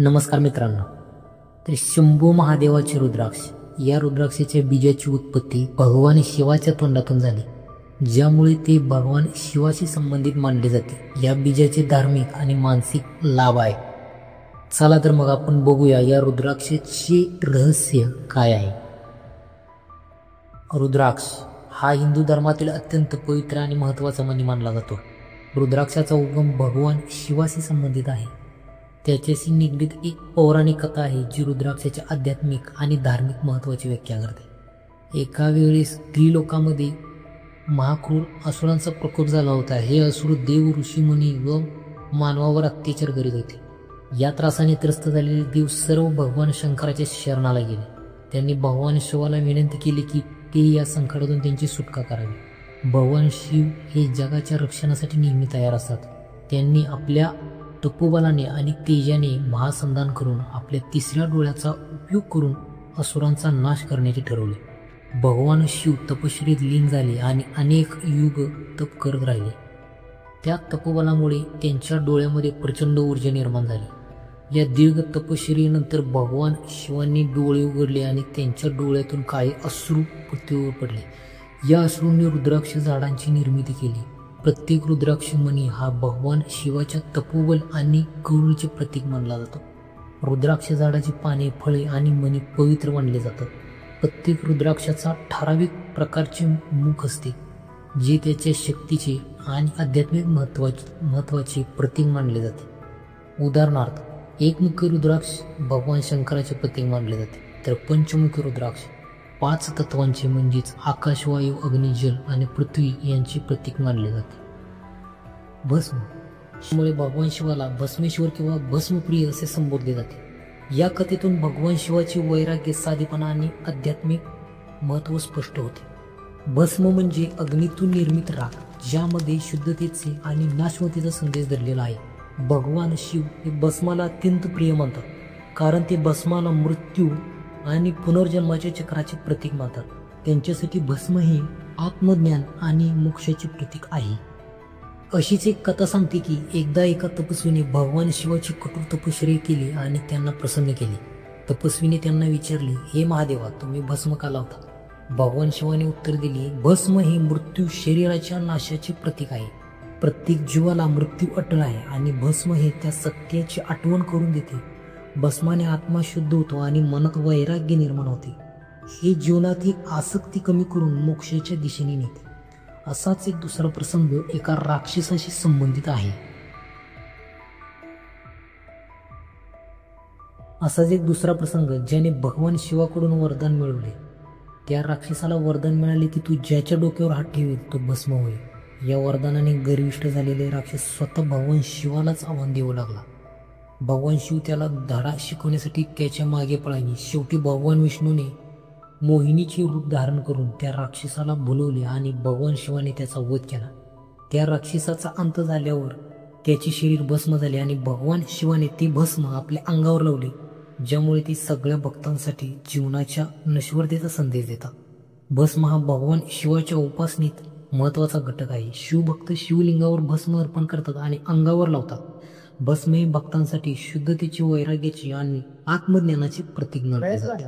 नमस्कार मित्रांनो. तर शंभू महादेवाचे रुद्राक्ष, या रुद्राक्षाच्या बीजाची उत्पत्ती भगवान शिवाच्या तोंडातून झाली, ज्यामुळे ते भगवान शिवाशी संबंधित मानले जाते. या बीजाचे धार्मिक आणि मानसिक लाभ आहे. चला तर मग आपण बघूया या रुद्राक्षाचे रहस्य काय आहे. रुद्राक्ष हा हिंदू धर्मातील अत्यंत पवित्र आणि महत्त्वाचा मणी मानला जातो. रुद्राक्षाचा उगम भगवान शिवाशी संबंधित आहे. त्याच्याशी निगडीत एक पौराणिक कथा आहे जी रुद्राक्षाच्या आध्यात्मिक आणि धार्मिक महत्त्वाची व्याख्या करते. एका वेळी स्त्री लोकांमध्ये महाक्रूर असुरांचा प्रकोप झाला होता. हे असुर देव, ऋषीमुनी व मानवावर अत्याचार करीत होते. या त्रासाने त्रस्त झालेले देव सर्व भगवान शंकराच्या शरणाला गेले. त्यांनी भगवान शिवाला विनंती केली की ते या संकटातून त्यांची सुटका करावी. भगवान शिव हे जगाच्या रक्षणासाठी नेहमी तयार असतात. त्यांनी आपल्या तपोबलाने आणि तेजाने महासंधान करून आपल्या तिसऱ्या डोळ्याचा उपयोग करून असुरांचा नाश करण्याचे ठरवले. भगवान शिव तपश्चर्येत लीन झाले आणि अनेक युग तप करत राहिले. त्या तपोबलामुळे त्यांच्या डोळ्यामध्ये प्रचंड ऊर्जा निर्माण झाली. या दीर्घ तपश्चर्येनंतर भगवान शिवांनी डोळे उघडले आणि त्यांच्या डोळ्यातून काही अश्रू पृथ्वीवर पडले. या अश्रूंनी रुद्राक्ष झाडांची निर्मिती केली. प्रत्येक रुद्राक्ष मणी हा भगवान शिवाच्या तपोबल आणि करुणेचे प्रतीक मानला जातो. रुद्राक्ष झाडाची पाने, फळे आणि मणी पवित्र मानले जातात. प्रत्येक रुद्राक्षाचा ठराविक प्रकारचे मुख असते, जे त्याच्या शक्तीचे आणि आध्यात्मिक महत्त्वाचे प्रतीक मानले जाते. उदाहरणार्थ, एकमुखी रुद्राक्ष भगवान शंकराचे प्रतीक मानले जाते, तर पंचमुखी रुद्राक्ष 5 तत्वांचे म्हणजेच आकाश, वायू, अग्नी, जल आणि पृथ्वी यांचे प्रतीक मानले जाते. भस्म मुळे भगवान शिवाला भस्मेश्वर किंवा भस्मप्रिय असे संबोधले जाते. या कथेतून भगवान शिवाचे वैराग्य, साधेपणा आणि आध्यात्मिक महत्त्व स्पष्ट होते. भस्म म्हणजे अग्नीतून निर्मित राख, ज्यामध्ये शुद्धतेचे आणि नाशवंतीचा संदेश धरलेला आहे. भगवान शिव हे भस्माला अत्यंत प्रिय मानतात, कारण ते भस्माला मृत्यू आणि पुनर्जन्माच्या चक्राचे प्रतीक मानतात. त्यांच्यासाठी भस्म हे आत्मज्ञान आणि मोक्षाचे प्रतीक आहे. अशीच एक कथा सांगते की एकदा एका तपस्वीने भगवान शिवाची कठोर तपश्चर्या केली आणि त्यांना प्रसन्न केले. तपस्वीने त्यांना विचारले, हे महादेवा, तुम्ही भस्म का लावता? भगवान शिवाने उत्तर दिले, भस्म हे मृत्यू, शरीराच्या नाशाचे प्रतीक आहे. प्रत्येक जीवाला मृत्यू अटळ आहे आणि भस्म हे त्या सत्याची आठवण करून देते. भस्माने आत्मा शुद्ध होतो आणि मनात वैराग्य निर्माण होते. हे जीवनातील आसक्ती कमी करून मोक्षाच्या दिशेने नेते. असाच एक दुसरा प्रसंग एका राक्षसाशी संबंधित आहे. असाच एक दुसरा प्रसंग ज्याने भगवान शिवाकडून वरदान मिळवले. त्या राक्षसाला वरदान मिळाले की तू ज्याच्या डोक्यावर हात ठेवेल तो भस्म होईल. या वरदानाने गर्विष्ठ झालेले राक्षस स्वतः भगवान शिवालाच आव्हान देऊ लागला. भगवान शिव त्याला धडा शिकवण्यासाठी त्याच्या मागे पळाले. शेवटी भगवान विष्णूने मोहिनीचे रूप धारण करून त्या राक्षसाला बोलवले आणि भगवान शिवाने त्याचा वध केला. त्या राक्षसाचा अंत झाल्यावर त्याचे शरीर भस्म झाले आणि भगवान शिवाने ते भस्म आपल्या अंगावर लावले, ज्यामुळे ते सगळ्या भक्तांसाठी जीवनाच्या नश्वरतेचा संदेश देतात. भस्म हा भगवान शिवाच्या उपासनेत महत्त्वाचा घटक आहे. शिवभक्त शिवलिंगावर भस्म अर्पण करतात आणि अंगावर लावतात. भस्म हे भक्तांसाठी शुद्धतेचे, वैराग्याचे आणि आत्मज्ञानाचे प्रतीक मानले जाते.